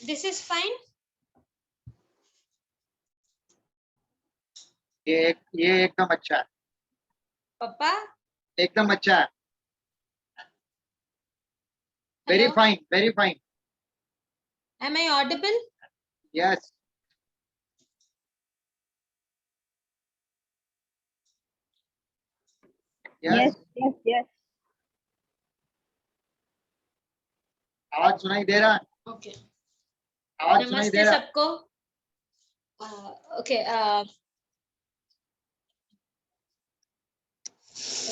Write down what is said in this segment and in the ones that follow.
This is fine. ये एकदम अच्छा है, Papa. एकदम अच्छा है. Very Hello? fine, very fine. Am I audible? Yes. Yes, yes, yes. आवाज सुनाई दे रहा है? Okay. आवाज सुनाई दे नमस्ते रहा है? सबको. Okay.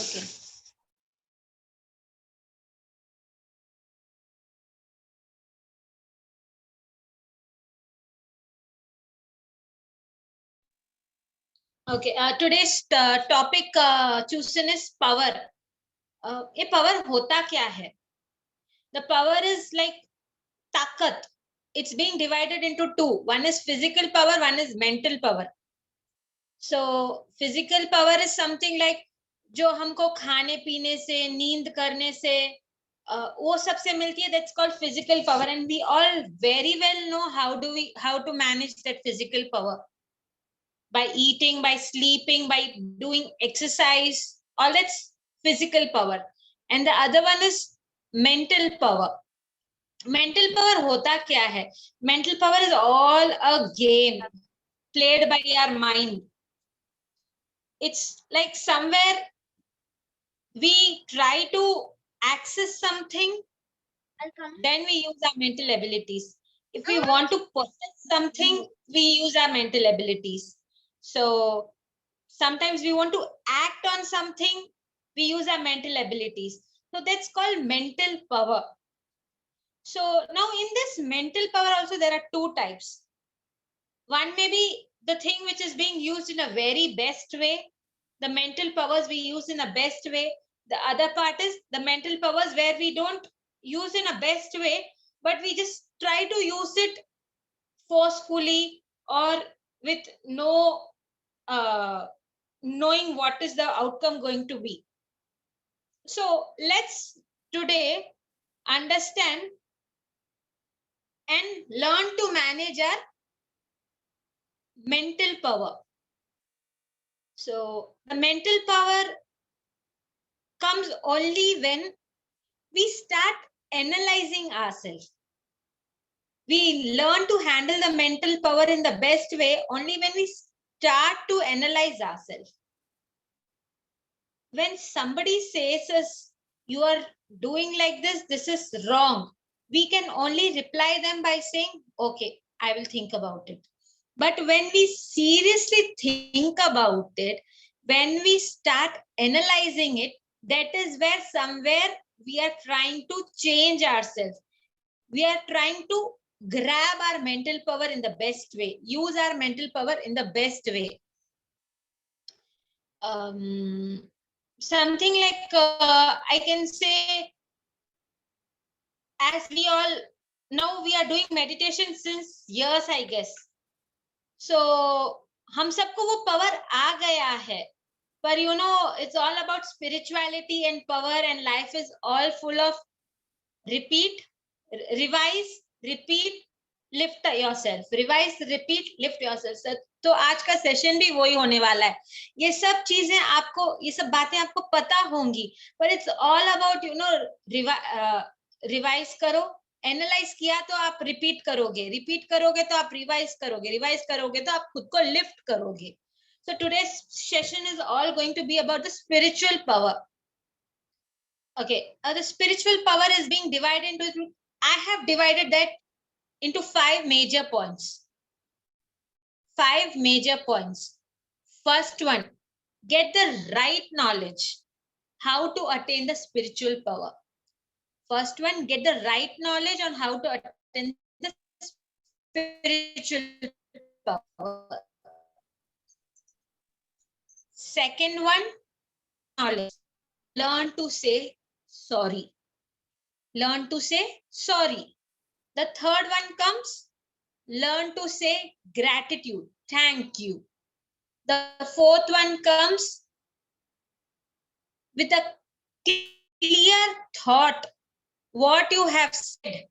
Okay. Okay. Today's topic chosen is power. ये power होता क्या है? The power is like ताकत. It's being divided into two. One is physical power, one is mental power. So physical power is something like जो हमको खाने पीने से, नींद करने से वो सबसे मिलती है. That's called physical power, and we all very well know how to manage that physical power. By eating, by sleeping, by doing exercise, all that's physical power. And the other one is mental power. Mental power hota kya hai? Mental power is all a game played by our mind. It's like somewhere we try to access something, then we use our mental abilities. If we want to possess something, we use our mental abilities. So sometimes we want to act on something, we use our mental abilities. So that's called mental power. So now in this mental power also there are two types. One may be the thing which is being used in a very best way. The mental powers we use in a best way. The other part is the mental powers where we don't use in a best way, but we just try to use it forcefully or with no knowing what is the outcome going to be. So let's today understand and learn to manage our mental power. So the mental power comes only when we start analyzing ourselves. We learn to handle the mental power in the best way only when we start to analyze ourselves. When somebody says us, you are doing like this is wrong, we can only reply them by saying, okay, I will think about it. But when we seriously think about it, when we start analyzing it, that is where somewhere we are trying to change ourselves. We are trying to grab our mental power in the best way, use our mental power in the best way. Something like I can say, as we all now we are doing meditation since years, I guess. So हम सबको वो power आ गया है. But you know, it's all about spirituality and power, and life is all full of repeat, revise, repeat, lift yourself. Revise, repeat, lift yourself. तो आज का session भी वही होने वाला है. ये सब चीजें आपको, ये सब बातें आपको पता होंगी, but it's all about, you know, revise करो. एनालाइज किया तो आप रिपीट करोगे तो आप रिवाइज करोगे तो आप खुद को लिफ्ट करोगे. So today's session is all going to be about the spiritual power. Okay, the spiritual power is being divided into, I have divided that into 5 major points. 5 major points. First one, get the right knowledge. How to attain the spiritual power. First one, get the right knowledge on how to attain the spiritual power. Second one, knowledge. Learn to say sorry. Learn to say sorry. The third one comes, learn to say gratitude, thank you. The fourth one comes with a clear thought, what you have said.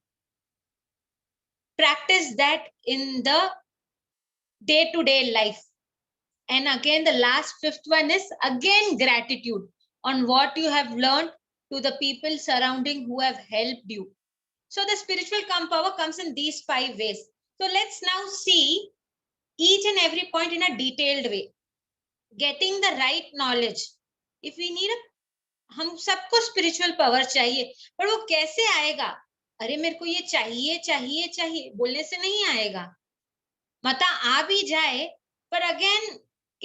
practice that in the day-to-day life. And again, the last fifth one is again gratitude on what you have learned, to the people surrounding who have helped you. So the spiritual power comes in these 5 ways. So let's now see each and every point in a detailed way. Getting the right knowledge. If we need हम सबको spiritual power चाहिए, पर वो कैसे आएगा? अरे मेरे को ये चाहिए चाहिए चाहिए बोलने से नहीं आएगा. मता आ भी जाए, पर again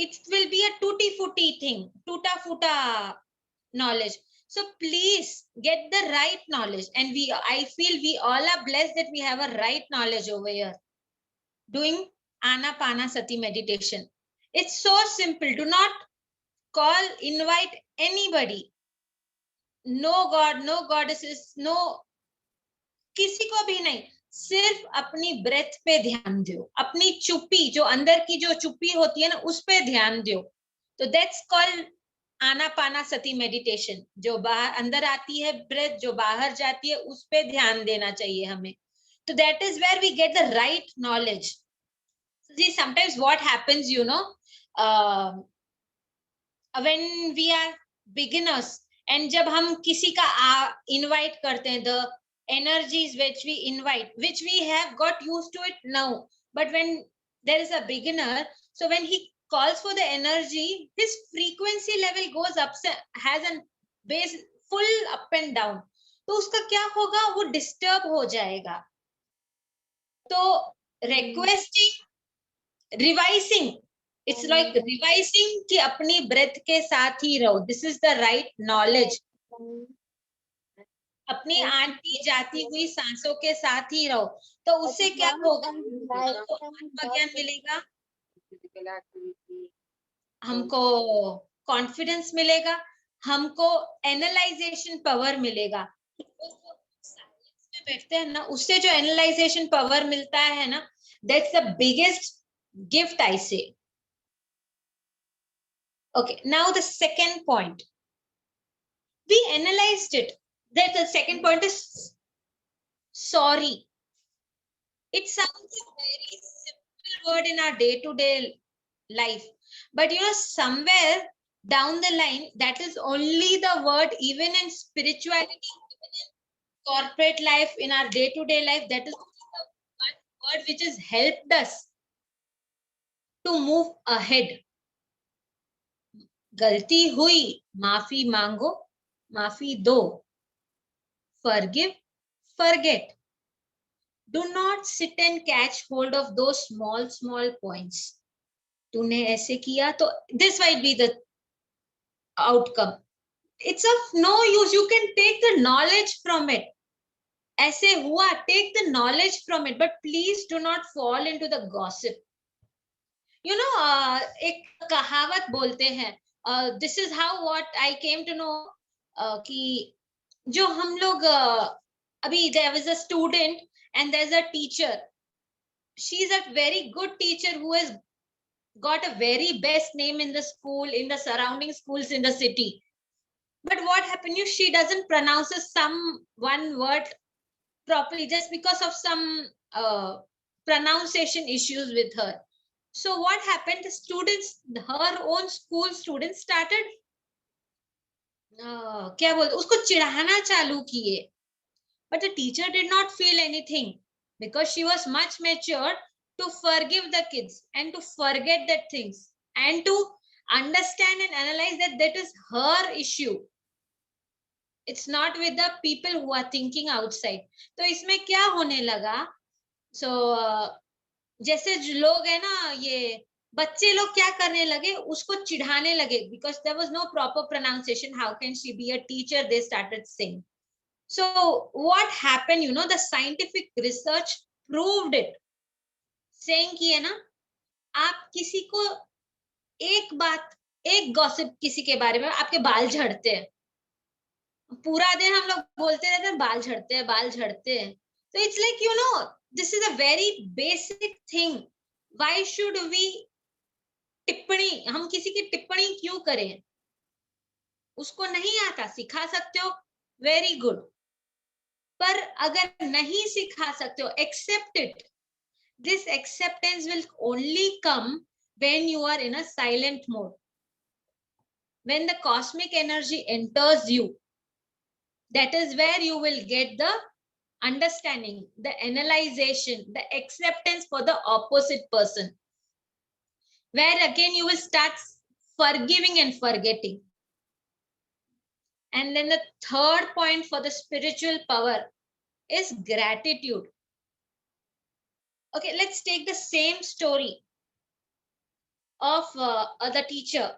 it will be a tutti futti thing, tuta futa knowledge. So please get the right knowledge, and I feel we all are blessed that we have a right knowledge over here. Doing Anapanasati meditation. It's so simple. Do not invite anybody. No God, no goddesses, no, किसी को भी नहीं. सिर्फ अपनी breath पे ध्यान दो, अपनी चुप्पी, जो अंदर की जो चुप्पी होती है ना, उस पे ध्यान दो. तो दैट्स कॉल्ड आनापानासति मेडिटेशन. जो बाहर अंदर आती है ब्रेथ, जो बाहर जाती है, उस पे ध्यान देना चाहिए हमें. तो that is where we get the right knowledge. See, sometimes what happens, you know, when we are beginners, and जब हम किसी का invite करते हैं, the energies which we invite, which we have got used to it now, but when there is a beginner, so when he calls for the energy, his frequency level goes up, has a base full up and down. तो उसका क्या होगा? वो disturb हो जाएगा. तो requesting, revising, it's like revising कि अपनी breath के साथ ही रहो. This is the right knowledge. अपनी आती जाती हुई सांसों के साथ ही रहो. तो उससे क्या होगा? हमको आत्मज्ञान मिलेगा, हमको कॉन्फिडेंस मिलेगा, हमको एनालाइजेशन पावर मिलेगा. साइलेंस में बैठते हैं ना, उससे जो एनालाइजेशन पावर मिलता है ना, दैट्स द बिगेस्ट गिफ्ट, आई से. Okay, now the second point. We analyzed it. That the second point is sorry. It sounds a very simple word in our day-to-day life, but you know, somewhere down the line, that is only the word, even in spirituality, even in corporate life, in our day-to-day life, that is only the one word which has helped us to move ahead. गलती हुई, माफी मांगो, माफी दो. Forgive, forget. Do not sit and catch hold of those small points. तूने ऐसे किया तो this might be the outcome. It's of no use. You can take the knowledge from it. ऐसे हुआ, take the knowledge from it, but please do not fall into the gossip. You know, एक कहावत बोलते हैं, this is how what I came to know, कि जो हम लोग अभी, there was a student and there's a teacher. She's a very good teacher who has got a very best name in the school, in the surrounding schools in the city. But what happened is she doesn't pronounce some one word properly just because of some pronunciation issues with her. So what happened? The students, her own school students started क्या बोलते, उसको चिढ़ाना चालू किए. But the teacher did not feel anything because she was much mature to forgive the kids and to forget that things and to understand and analyze that that is her issue. It's not with the people who are thinking outside. तो इसमें क्या होने लगा? So जैसे लोग है ना, ये बच्चे लोग क्या करने लगे, उसको चिढ़ाने लगे because there was no proper pronunciation. How can she be a teacher? They started saying. So what happened, you know, the scientific research proved it, saying कि है ना, आप किसी को एक बात, एक गॉसिप किसी के बारे में, आपके बाल झड़ते हैं, पूरा दिन हम लोग बोलते रहते हैं बाल झड़ते हैं, बाल झड़ते हैं. So it's like, you know, this is a very basic thing. Why should we टिप्पणी, हम किसी की टिप्पणी क्यों करें? उसको नहीं आता, सिखा सकते हो, very good. पर अगर नहीं सिखा सकते हो, accept it. This acceptance will only come when you are in a silent mode. When the cosmic energy enters you, that is where you will get the understanding, the analyzation, the acceptance for the opposite person. Where again you will start forgiving and forgetting. And then the third point for the spiritual power is gratitude. Okay, let's take the same story of the teacher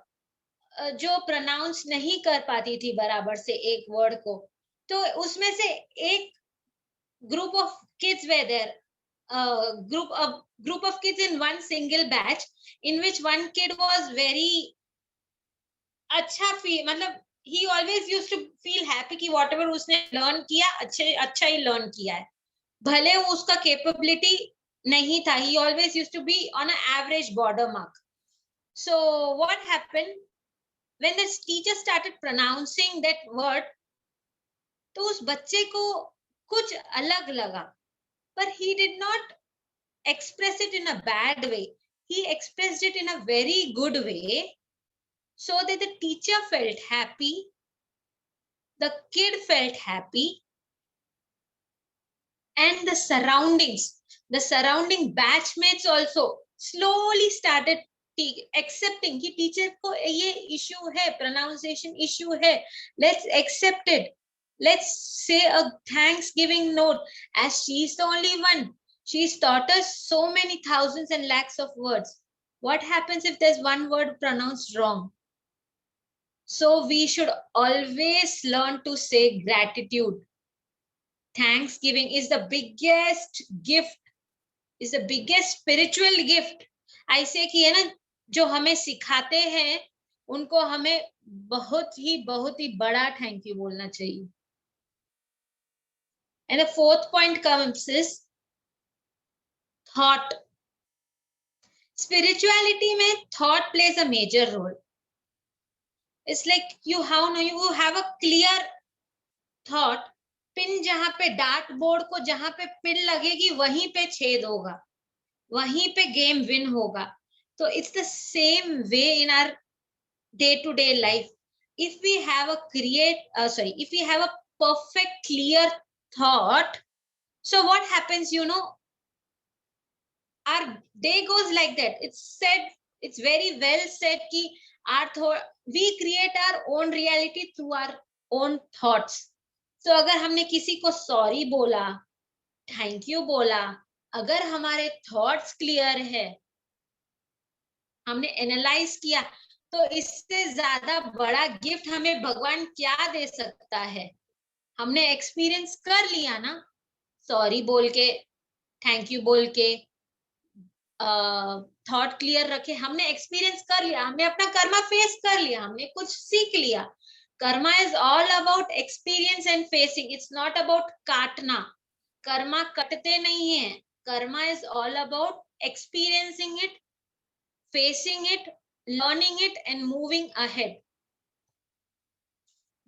जो pronounce नहीं कर पाती थी बराबर से एक word को, तो उसमें से एक group of kids were there, group of kids in one single batch, in which one kid was very अच्छा मतलब he always used to feel happy कि whatever उसने learn किया अच्छा ही learn किया है, भले वो उसका capability नहीं था, he always used to be on an average border mark. So what happened when the teacher started pronouncing that word, तो उस बच्चे को कुछ अलग लगा, but he did not express it in a bad way. He expressed it in a very good way, so that the teacher felt happy, the kid felt happy, and the surrounding batchmates also slowly started accepting कि teacher को ये issue है, pronunciation issue है, let's accept it, let's say a thanksgiving note, as she's the only one, she's taught us so many thousands and lakhs of words. What happens if there's one word pronounced wrong? So we should always learn to say gratitude. Thanksgiving is the biggest gift, is the biggest spiritual gift. ऐसे कि है ना, जो हमें सिखाते हैं उनको हमें बहुत ही बड़ा थैंक यू बोलना चाहिए. And the fourth point comes is thought. Spirituality में thought plays a major role. It's like you have a clear thought. Pin जहां पे डार्ट बोर्ड को जहां पे पिन लगेगी वहीं पे छेद होगा, वहीं पे गेम विन होगा. So it's the same way in our day-to-day life. If we have if we have a perfect clear thought, so what happens, our day goes like that. It's very well said कि we create our own reality through our own thoughts. So अगर हमने किसी को sorry बोला, thank you बोला, अगर हमारे thoughts clear है, हमने एनालाइज किया, तो इससे ज्यादा बड़ा गिफ्ट हमें भगवान क्या दे सकता है? हमने एक्सपीरियंस कर लिया ना, सॉरी बोल के, थैंक यू बोल के, थॉट क्लियर रखे, हमने एक्सपीरियंस कर लिया, हमने अपना कर्मा फेस कर लिया, हमने कुछ सीख लिया. Karma is all about experience and facing. It's not about काटना. कर्मा कटते नहीं है. Karma is all about experiencing it, facing it, learning it, and moving ahead.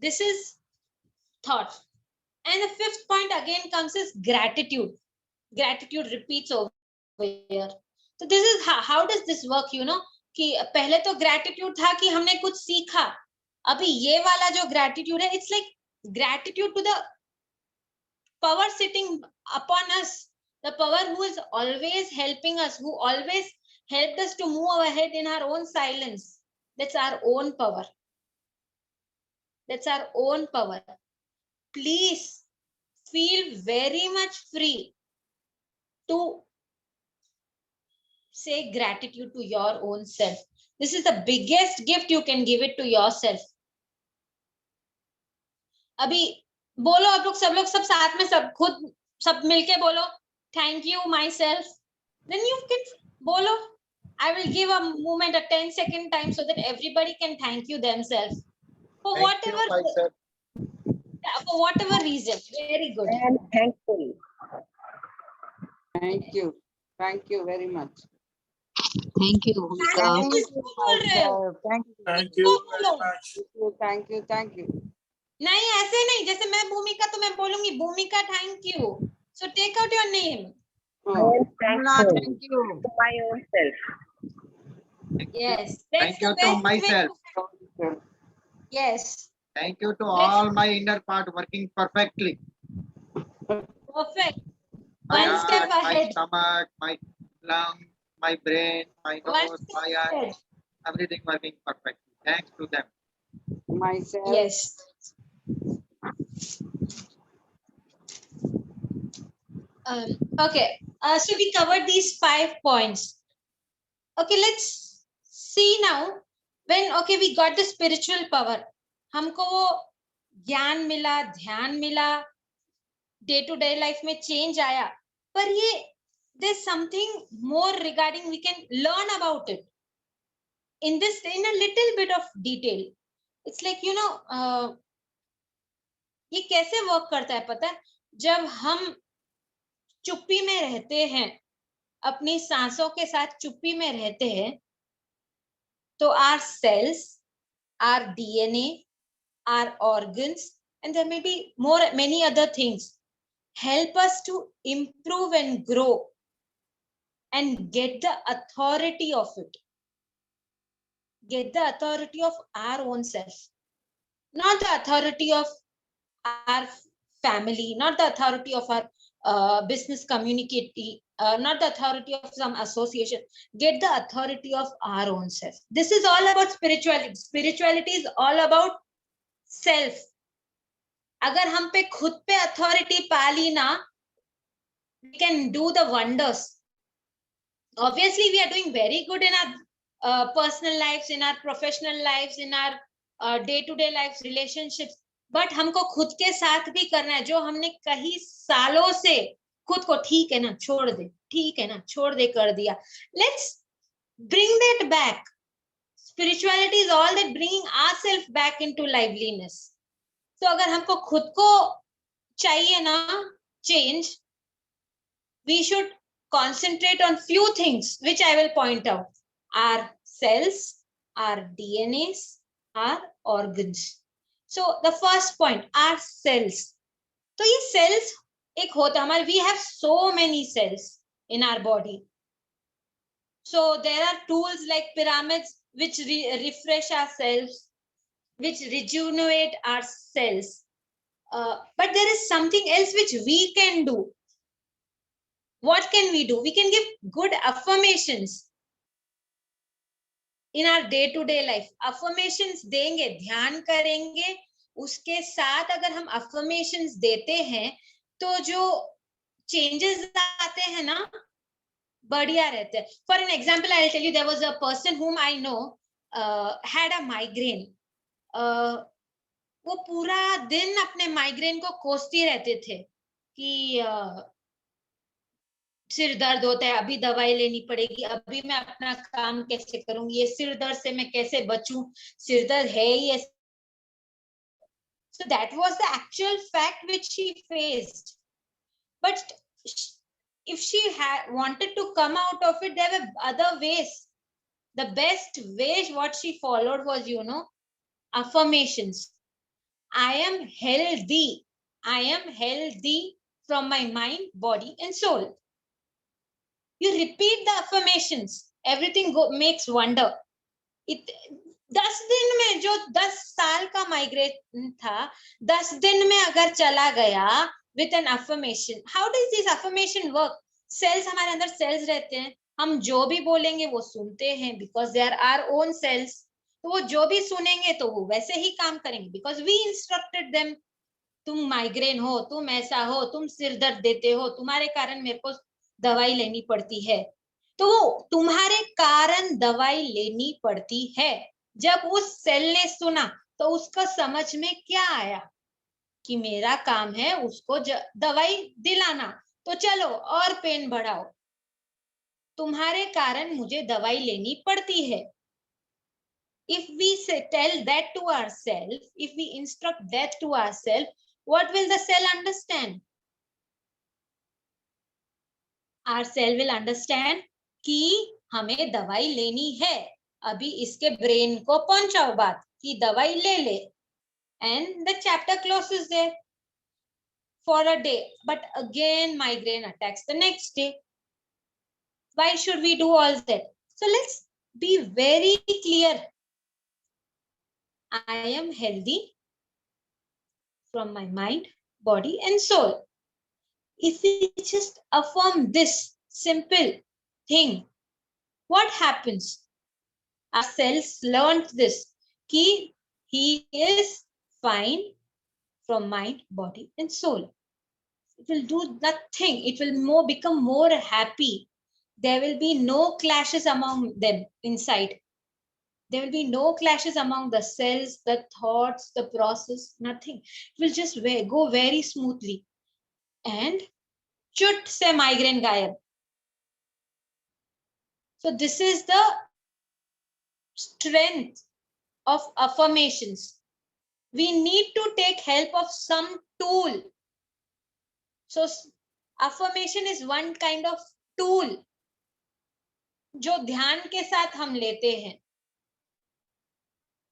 This is thought. And the fifth point again comes is gratitude. Gratitude repeats over here. So this is how does this work, कि पहले तो gratitude था कि हमने कुछ सीखा. अभी ये वाला जो gratitude है, it's like gratitude to the power sitting upon us, the power who is always helping us, who always helped us to move ahead in our own silence. That's our own power. That's our own power. Please feel very much free to say gratitude to your own self. This is the biggest gift you can give it to yourself. अभी बोलो आप लोग सब साथ में सब मिलके बोलो, thank you myself. Then you can बोलो. I will give a moment, a 10-second time, so that everybody can thank you themselves for whatever reason. Very good. I am thankful. Thank you very much. Thank you, Bhumika. Thank you very much. Thank you. Thank you. नहीं ऐसे नहीं, जैसे मैं भूमिका तो मैं बोलूंगी भूमिका thank you. So take out your name. I Oh, am thankful Thank you. to my own self. Yes, Thank that's you the to best way myself. to. Yes, Thank you to Let's- all my inner part working perfectly. perfect. My One step heart, my ahead. stomach, my lung, my brain, my One nose, step my eyes, ahead. everything working perfectly. Thanks to them. myself. Yes. Okay. So we covered these 5 points. Okay, let's see now. When okay, we got the spiritual power. हमको वो ज्ञान मिला, ध्यान मिला, day to day life में change आया. पर ये there's something more regarding we can learn about it in a little bit of detail. It's like ये कैसे वर्क करता है पता है? जब हम चुप्पी में रहते हैं, अपनी सांसों के साथ चुप्पी में रहते हैं, तो our cells, our DNA, our organs, and there may be many other things help us to improve and grow and get the authority of it. Get the authority of our own self, not the authority of our family, not the authority of our business community, not the authority of some association. Get the authority of our own self. This is all about spirituality. Spirituality is all about self. अगर हम पे खुद पे authority पा ली ना, we can do the wonders. Obviously, we are doing very good in our personal lives, in our professional lives, in our day-to-day lives, relationships. But हमको खुद के साथ भी करना है, जो हमने कई सालों से खुद को ठीक है ना छोड़ दे, ठीक है ना छोड़ दे कर दिया. Let's bring that back. Spirituality is all that bringing ourselves back into liveliness. So अगर हमको खुद को चाहिए ना change, we should concentrate on few things which I will point out. Our cells, our DNAs, our organs. So the first point, our cells. तो ये cells एक होता हमारे, we have so many cells in our body. So there are tools like pyramids which refresh our cells, which rejuvenate our cells. But there is something else which we can do. What can we do? We can give good affirmations in our day-to-day life. Affirmations देंगे, ध्यान करेंगे, उसके साथ अगर हम affirmations देते हैं, तो जो changes आते हैं ना, बढ़िया रहते हैं. For an example, I'll tell you, there was a person whom I know had a migraine. वो पूरा दिन अपने migraine को कोसती रहते थे कि सिर दर्द होता है, अभी दवाई लेनी पड़ेगी, अभी मैं अपना काम कैसे करूंगी, ये सिर दर्द से मैं कैसे बचूं, सिर दर्द है ही. So that was the actual fact which she faced. But if she had wanted to come out of it, there were other ways. The best way what she followed was, affirmations. I am healthy. I am healthy from my mind, body, and soul. You repeat the affirmations, everything makes wonder. 10 दिन में जो 10 साल का migraine था, 10 दिन में अगर चला गया with an affirmation. How does this affirmation work? Cells, हमारे अंदर cells रहते हैं, हम जो भी बोलेंगे वो सुनते हैं because they are our own cells. तो वो जो भी सुनेंगे तो वो वैसे ही काम करेंगे because we instructed them. तुम माइग्रेन हो, तुम ऐसा हो, तुम सिर दर्द देते हो, तुम्हारे कारण मेरे को दवाई लेनी पड़ती है. तो तुम्हारे कारण दवाई लेनी पड़ती है. जब उस सेल ने सुना तो उसका समझ में क्या आया कि मेरा काम है उसको दवाई दिलाना, तो चलो और पेन बढ़ाओ, तुम्हारे कारण मुझे दवाई लेनी पड़ती है. If we tell that to ourselves, if we instruct that to ourselves, what will the cell understand? Our cell will understand कि हमें दवाई लेनी है, अभी इसके ब्रेन को पहुंचाओ बात कि दवाई ले ले, and the chapter closes there. for a day, but again migraine attacks the next day. Why should we do all that? So let's be very clear. I am healthy from my mind, body, and soul. If we just affirm this simple thing, what happens? Our cells learned this. He is fine from mind, body, and soul. It will do nothing. It will become more happy. There will be no clashes among them inside. There will be no clashes among the cells, the thoughts, the process, nothing. It will just go very smoothly. And chut se migraine gayab. So this is the strength of affirmations. We need to take help of some tool. So affirmation is one kind of tool जो ध्यान के साथ हम लेते हैं,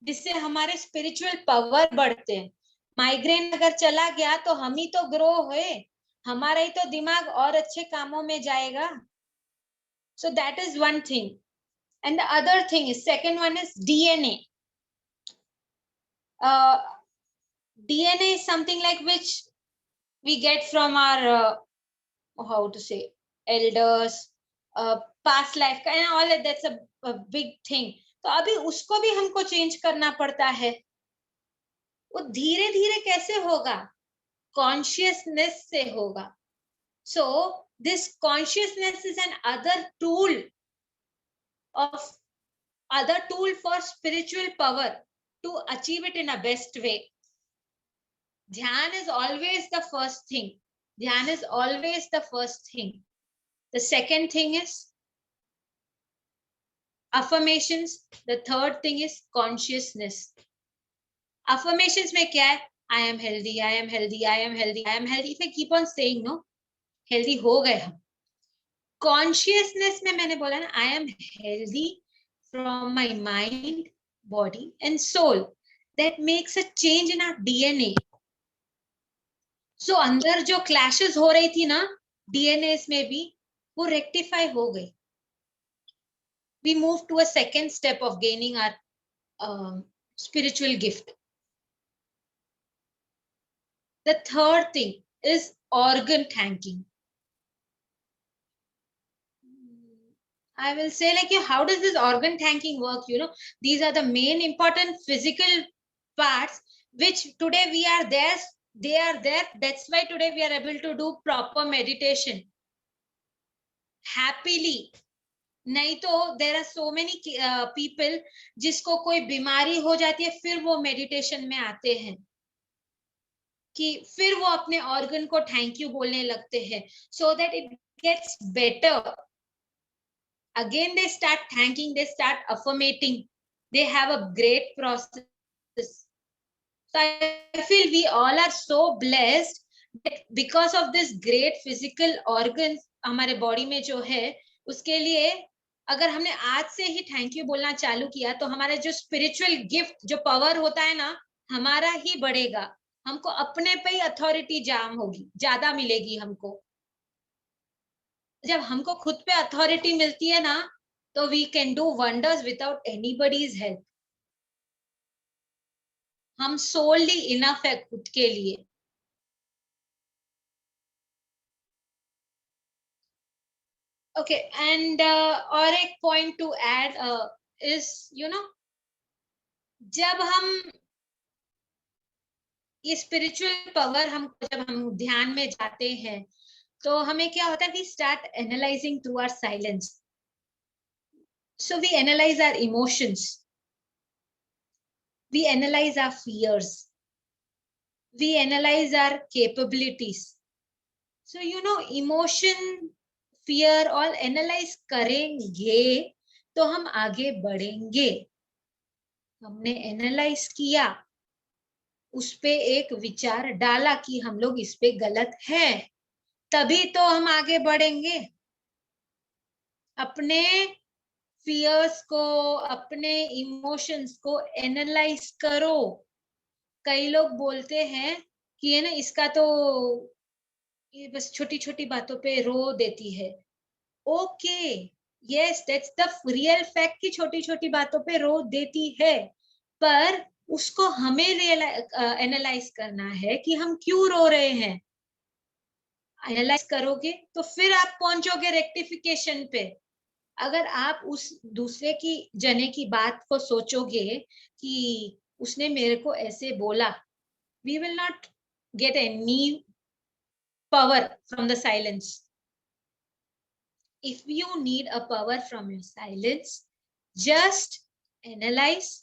जिससे हमारे spiritual power बढ़ते हैं. माइग्रेन अगर चला गया तो हम ही तो ग्रो हुए, हमारा ही तो दिमाग और अच्छे कामों में जाएगा. So that is one thing. And the other thing is, second one is DNA. DNA is something like which we get from our, how to say, elders, past life, and all that. That's a big thing. तो अभी उसको भी हमको change करना पड़ता है. वो धीरे धीरे कैसे होगा? कॉन्शियसनेस से होगा. So this consciousness is another tool for spiritual power to achieve it in a best way. Dhyan is always the first thing. Dhyan is always the first thing. The second thing is affirmations. The third thing is consciousness. Affirmations mein kya hai? I am healthy, I am healthy, I am healthy, I am healthy. If I keep on saying, no, healthy ho gaye hum. Consciousness mein maine bola na, I am healthy from my mind, body, and soul. That makes a change in our DNA. So अंदर जो clashes हो रही थी ना DNAs में भी, वो rectify हो गई. We move to a second step of gaining our spiritual gift. The third thing is organ thanking. I will say, like, how does this organ thanking work? These are the main important physical parts which today we are there. They are there. That's why today we are able to do proper meditation happily. नहीं तो there are so many people जिसको कोई बीमारी हो जाती है, फिर वो मेडिटेशन में आते हैं कि फिर वो अपने ऑर्गन को थैंक यू बोलने लगते हैं, so that it gets better. Again they start thanking, they start affirmating, they have a great process. So I feel we all are so blessed that because of this great physical organs हमारे body में जो है, उसके लिए अगर हमने आज से ही थैंक यू बोलना चालू किया तो हमारा जो स्पिरिचुअल गिफ्ट, जो पावर होता है ना, हमारा ही बढ़ेगा. हमको अपने पे ही अथॉरिटी ज्यादा मिलेगी हमको. जब हमको खुद पे अथॉरिटी मिलती है ना, तो we can do wonders without anybody's help. हम सोलली इनफ है खुद के लिए. Okay, and और एक point to add is, जब हम ये spiritual power जब हम ध्यान में जाते हैं, तो हमें क्या होता है? We start analyzing through our silence. So we analyze our emotions. We analyze our fears. We analyze our capabilities. So, emotion, fear all analyse करेंगे तो हम आगे बढ़ेंगे. हमने एनालाइज किया, उस पे एक विचार डाला कि हम लोग इस पे गलत हैं, तभी तो हम आगे बढ़ेंगे. अपने फियर्स को, अपने इमोशंस को एनालाइज करो. कई लोग बोलते हैं कि इसका तो ये बस छोटी छोटी बातों पे रो देती है. Okay, yes, that's the real fact कि छोटी छोटी बातों पे रो देती है, पर उसको हमें एनालाइज करना है कि हम क्यों रो रहे हैं. एनालाइज करोगे तो फिर आप पहुंचोगे रेक्टिफिकेशन पे. अगर आप उस दूसरे की जने की बात को सोचोगे कि उसने मेरे को ऐसे बोला, we will not get any power from the silence. If you need a power from your silence, just analyze,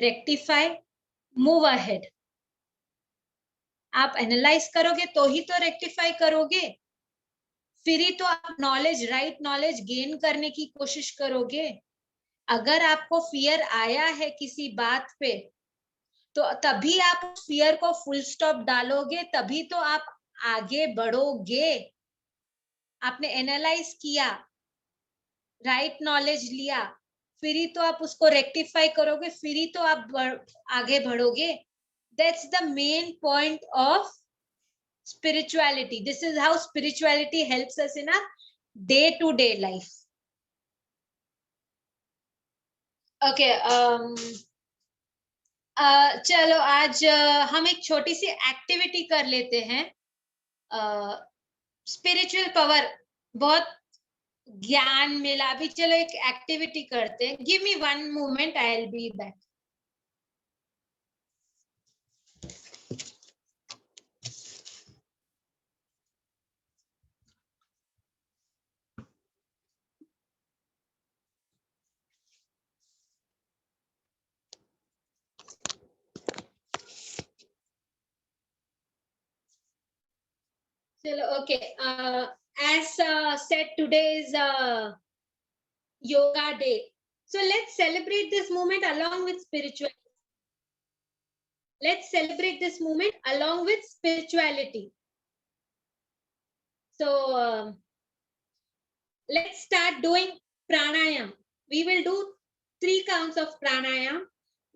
rectify, move ahead. आप एनालाइज करोगे तो ही तो रेक्टिफाई करोगे, फिर ही तो आप नॉलेज, राइट नॉलेज गेन करने की कोशिश करोगे. अगर आपको फियर आया है किसी बात पे, तो तभी आप फियर को फुल स्टॉप डालोगे, तभी तो आप आगे बढ़ोगे. आपने एनालाइज किया, राइट नॉलेज लिया, फिर ही तो आप उसको रेक्टिफाई करोगे, फिर ही तो आप आगे बढ़ोगे. That's the main point of spirituality. This is how spirituality helps us in our day-to-day life. Okay, चलो आज हम एक छोटी सी एक्टिविटी कर लेते हैं. स्पिरिचुअल पावर, बहुत ज्ञान मिला, अभी चलो एक एक्टिविटी करते हैं. Give me 1 moment, I will be back. चलो, okay, as said, today is yoga day, so let's celebrate this moment along with spirituality. Let's celebrate this moment along with spirituality. So let's start doing pranayam. We will do 3 counts of pranayam,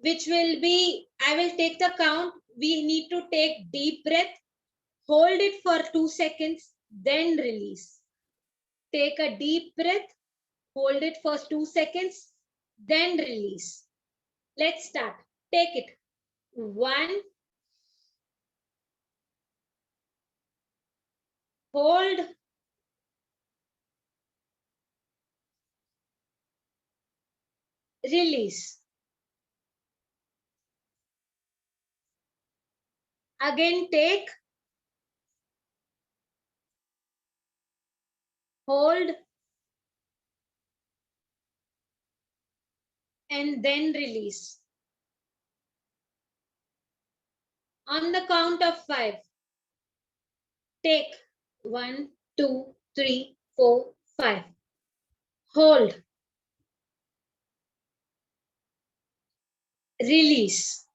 which will be, I will take the count. We need to take deep breath, hold it for 2 seconds, then release. Take a deep breath, hold it for 2 seconds, then release. Let's start. Take it. 1, hold, release. Again, take, hold, and then release. On the count of 5, take 1, 2, 3, 4, 5. Hold, release.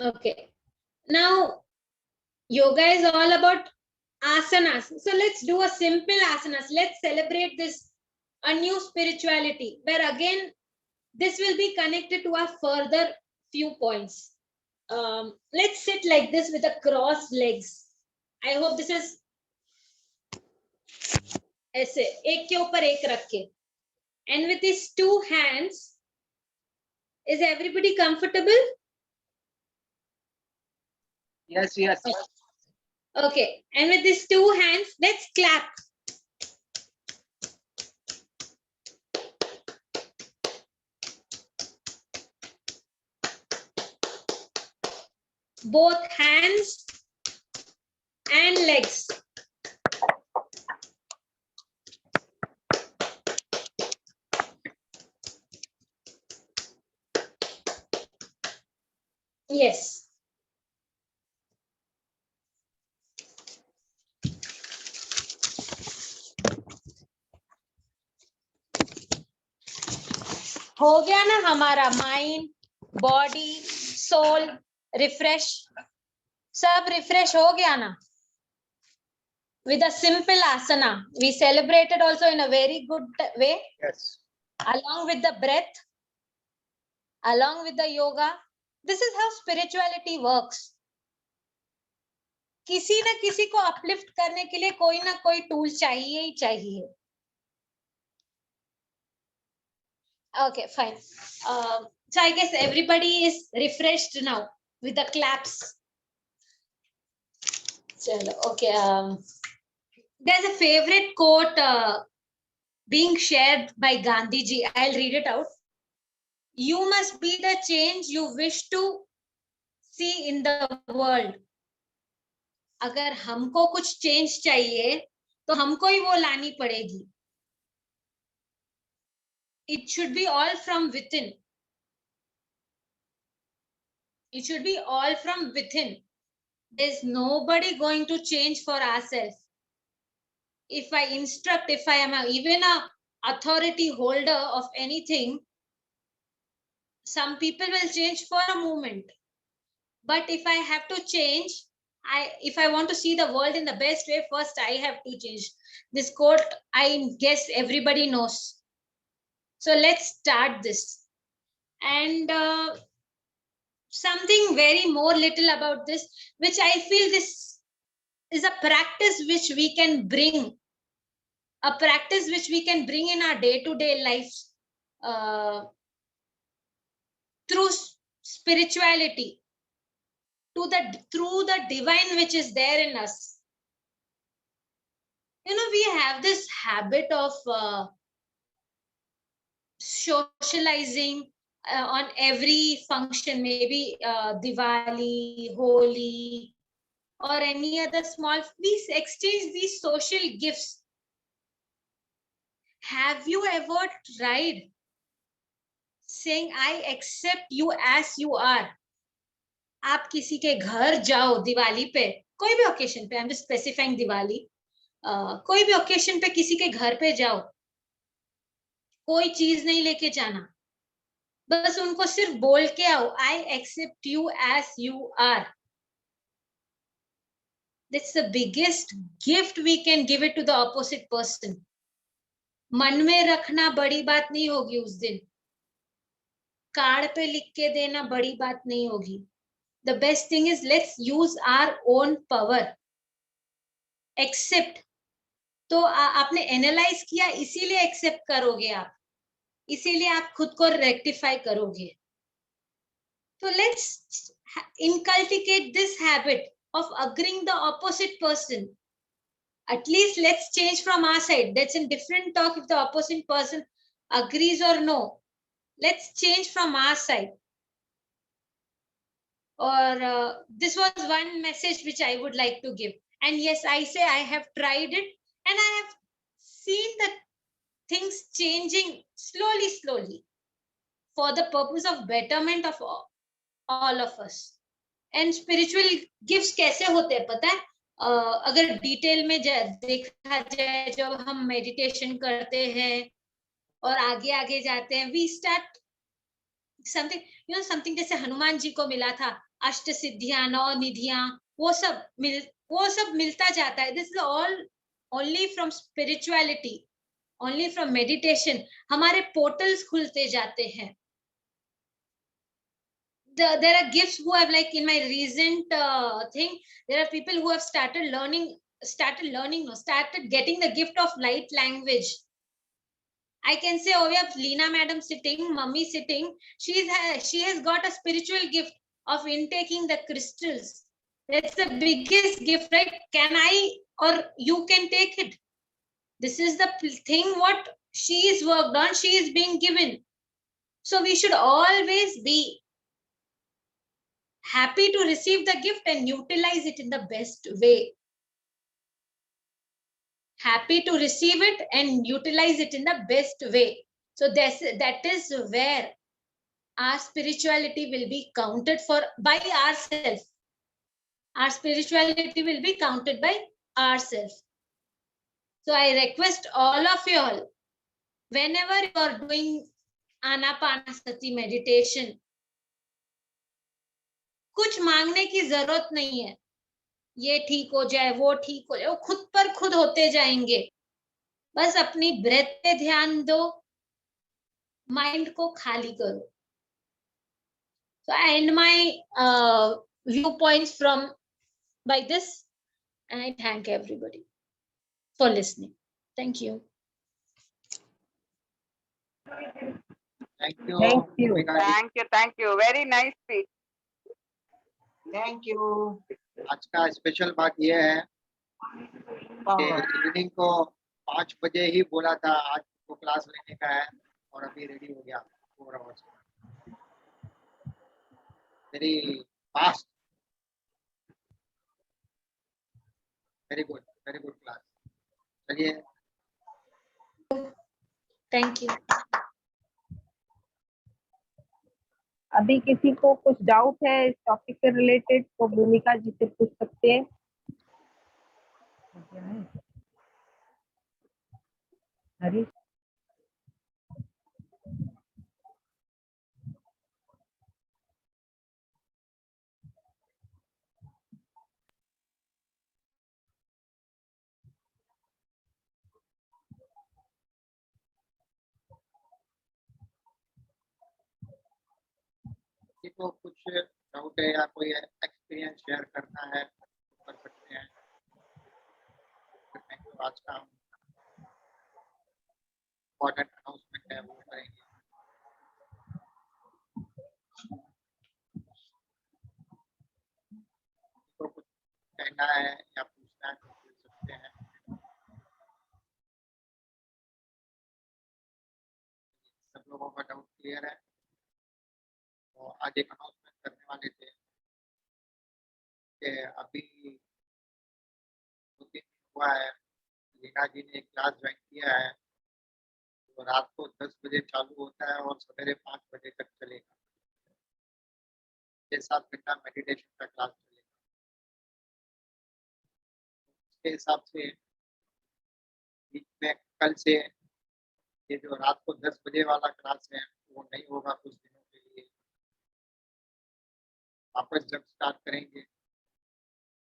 Okay. Now, yoga is all about asanas. So let's do a simple asanas. Let's celebrate this, a new spirituality, where again, this will be connected to a further few points. Let's sit like this with a crossed legs. I hope this is ऐसे एक के ऊपर एक रख के, and with these 2 hands, is everybody comfortable? Yes, yes. Okay, and with these 2 hands, let's clap. Both hands and legs. Yes. हो गया ना हमारा माइंड, बॉडी, सोल रिफ्रेश, सब रिफ्रेश हो गया ना. With a simple asana, we celebrated also in a very good way. Yes. Along with the breath, along with the yoga, This is how spirituality works. किसी ना किसी को uplift करने के लिए कोई ना कोई टूल चाहिए ही चाहिए. Okay, fine. So I guess everybody is refreshed now with the claps. Okay. There's a favorite quote being shared by Gandhi ji. I'll read it out. You must be the change you wish to see in the world. अगर हमको कुछ change चाहिए तो हमको ही वो लानी पड़ेगी. It should be all from within. It should be all from within. There's nobody going to change for ourselves. If I instruct, if I am even a authority holder of anything, some people will change for a moment. But if I have to change, if I want to see the world in the best way, first I have to change. This quote, I guess everybody knows. So let's start this. And something very more little about this, which I feel this is a practice which we can bring, in our day-to-day lives through spirituality, through the divine which is there in us. You know, we have this habit of socializing on every function, maybe Diwali, Holi, or any other small, we exchange these social gifts. Have you ever tried saying, I accept you as you are? आप किसी के घर जाओ दिवाली पे, कोई भी occasion पे, I am just specifying Diwali, कोई भी ओकेशन पे किसी के घर पे जाओ, कोई चीज नहीं लेके जाना, बस उनको सिर्फ बोल के आओ, I accept you as you are. That's the biggest gift we can give it to the opposite person. मन में रखना बड़ी बात नहीं होगी उस दिन, कार्ड पे लिख के देना बड़ी बात नहीं होगी. The best thing is, let's use our own power. Accept. तो आपने एनालाइज किया, इसीलिए एक्सेप्ट करोगे आप, इसीलिए आप खुद को रेक्टिफाई करोगे. तो let's inculcate this habit of agreeing the opposite person. At least let's change from our side. That's a different talk if the opposite person agrees or no. Let's change from our side. Or this was one message which I would like to give. And yes, I say I have tried it and I have seen the things changing slowly for the purpose of betterment of all of us. And spiritual gifts कैसे होते हैं पता है? अगर detail में देखा जाए, जब हम मेडिटेशन करते हैं और आगे जाते हैं, we start something, you know, something जैसे हनुमान जी को मिला था, अष्ट सिद्धियां, 9 निधियां, वो सब मिलता जाता है. This is all only from spirituality, only from meditation. हमारे पोर्टल्स खुलते जाते हैं. There are gifts who have, like in my recent thing, there are people who have started getting the gift of light language. I can say, oh, we have Leena madam sitting, mummy sitting. She has got a spiritual gift of intaking the crystals. That's the biggest gift, right? Can I or you can take it? This is the thing what she is worked on, she is being given. So we should always be happy to receive the gift and utilize it in the best way. Happy to receive it and utilize it in the best way. So that is where our spirituality will be counted for by ourselves. Our spirituality will be counted by ourselves. So I request all of you all, whenever you are doing Anapanasati meditation, कुछ मांगने की जरूरत नहीं है. ये ठीक हो जाए, वो ठीक हो जाए, वो खुद पर खुद होते जाएंगे. बस अपनी ब्रेथ पे ध्यान दो, माइंड को खाली करो. So I end my viewpoints from by this, and I thank everybody for listening. Thank you. Thank you. Thank you. Bhumika ji. Thank you. Very nice speech. Thank you. आज का special बात यह है कि evening को 5 बजे ही बोला था आज को क्लास लेने का है और अभी रेडी हो गया 4 hours very fast very good class चलिए Thank you. अभी किसी को कुछ डाउट है इस टॉपिक से रिलेटेड तो भूमिका जी से पूछ सकते हैं। हरीश किसी को कुछ डाउट है या कोई एक्सपीरियंस शेयर करना है तो कर सकते हैं तो आज का इम्पोर्टेंट अनाउंसमेंट है वो करेंगे तो कुछ कहना है या पूछना है तो पूछ सकते हैं सब लोगों का डाउट क्लियर है तो आज एक अनाउंसमेंट करने वाले थे कि अभी 2 दिन हुआ है लीना जी ने एक क्लास ज्वाइन किया है तो रात को 10 बजे चालू होता है और सवेरे 5 बजे तक चलेगा 6-7 घंटा मेडिटेशन का क्लास चलेगा उसके हिसाब से बीच में कल से ये जो रात को 10 बजे वाला क्लास है वो नहीं होगा कुछ दिनों के लिए वापस जब स्टार्ट करेंगे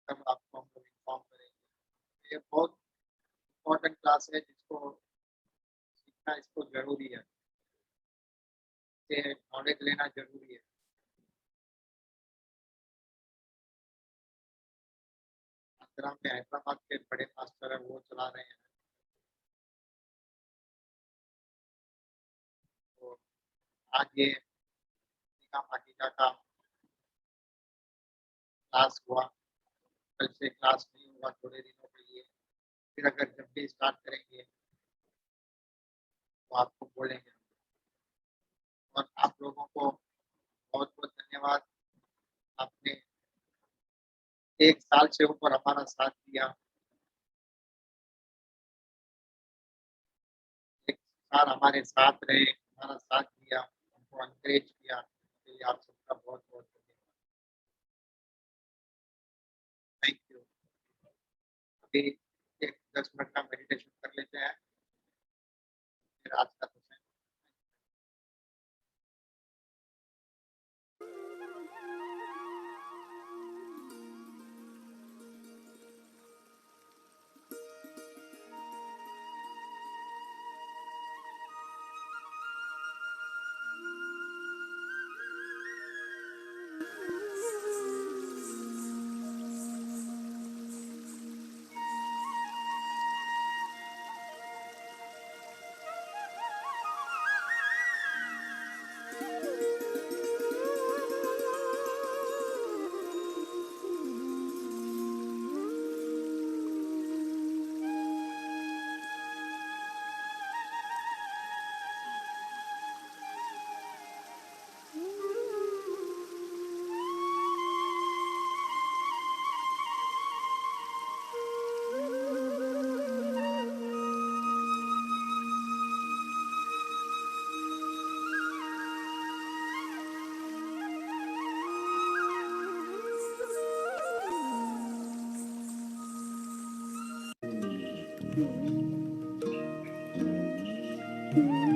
तब आपको हम लोग इन्फॉर्म करेंगे ये बहुत इम्पोर्टेंट क्लास है जिसको सीखना इसको जरूरी है नॉलेज लेना जरूरी है आंध्रा में हैदराबाद के बड़े मास्टर है वो चला रहे हैं तो आज ये माटिका का क्लास हुआ कल से क्लास नहीं हुआ थोड़े दिनों के लिए फिर अगर जब भी स्टार्ट करेंगे तो आपको बोलेंगे और आप लोगों को बहुत बहुत धन्यवाद आपने 1 साल से ऊपर हमारा साथ दिया 1 साल हमारे साथ रहे हमारा साथ दिया हमको एनकरेज किया इसके लिए आप सबका बहुत बहुत धन्यवाद थैंक यू अभी एक 10 मिनट का मेडिटेशन कर लेते हैं फिर आज का सेशन Thank you.